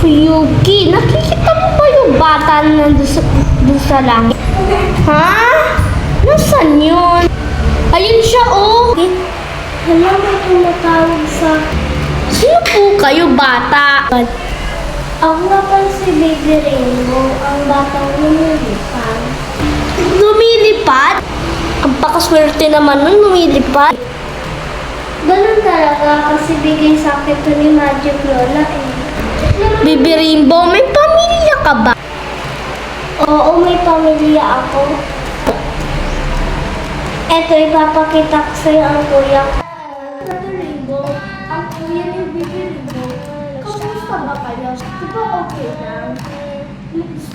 Yuki, nakikita mo ba yung bata na nandun sa langit? Ha? Nasaan yun? Ayun siya, oh! Alam mo tumatawag sa... Sino po kayo, bata? Ako nga pala si Baby Rainbow, ang batang lumilipad. Lumilipad? Ang pakaswerte naman nun, lumilipad. Ganun talaga kasi bigay sa akin to ni Magic Lola eh. Baby Rainbow, may pamilya ka ba? Oo, may pamilya ako. Eto, ipapakita ko sa'yo ang kuya ko. Baby Rainbow, ang kuya ni Baby Rainbow. Kamusta ba kayo? Di ba okay lang?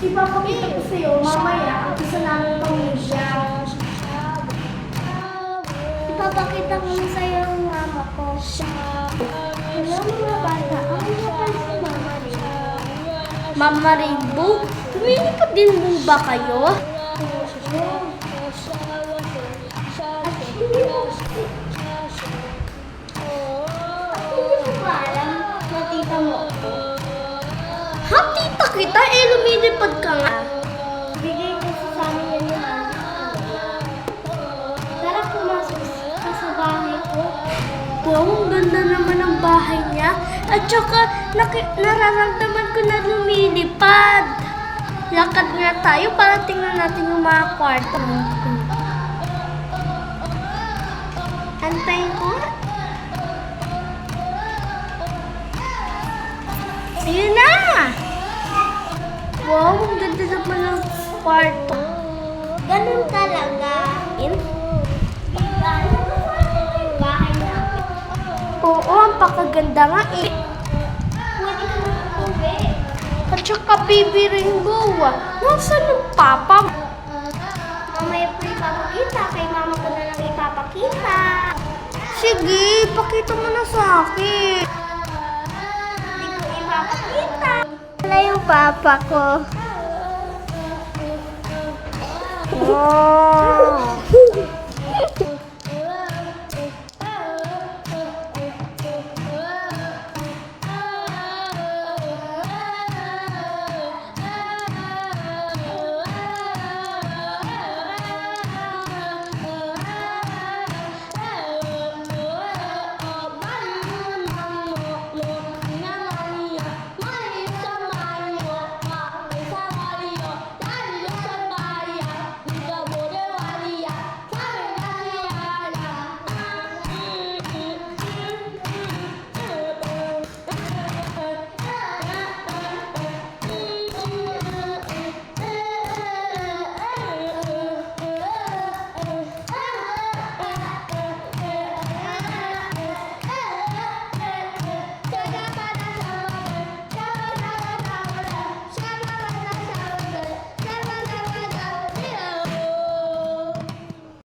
Ipapakita ko sa'yo mamaya ang isa namin pamilya. Ipapakita ko na sa'yo ang mama ko. Hello mga bata, ako nga pala si Mama Rainbow. Mama Rainbow? Lumilipad din mo ba kayo? Hindi mo ba alam na tita mo ako? Ha, tita kita? Eh, lumilipad ka nga. Bigay kasi sa amin yan yung Tara, pumasok ka sa bahay ko. Wow, ang ganda naman ang bahay niya. At saka, nararamdaman ko na lumilipad. Lakad nga tayo para tingnan natin yung mga kwarto. Antayin ko. Ayun na! Wow, ang ganda naman ng kwarto. Ganun talaga. Oo, ang pakaganda nga eh. Pwede ka mag-uwi. At saka Baby Rainbow, nasaan ang papa mo? Mamaya po ipapakita. Kay mama ko na lang ipapakita. Sige, pakita mo na sa akin. Hindi ko ipapakita. Wala yung papa ko. Wow.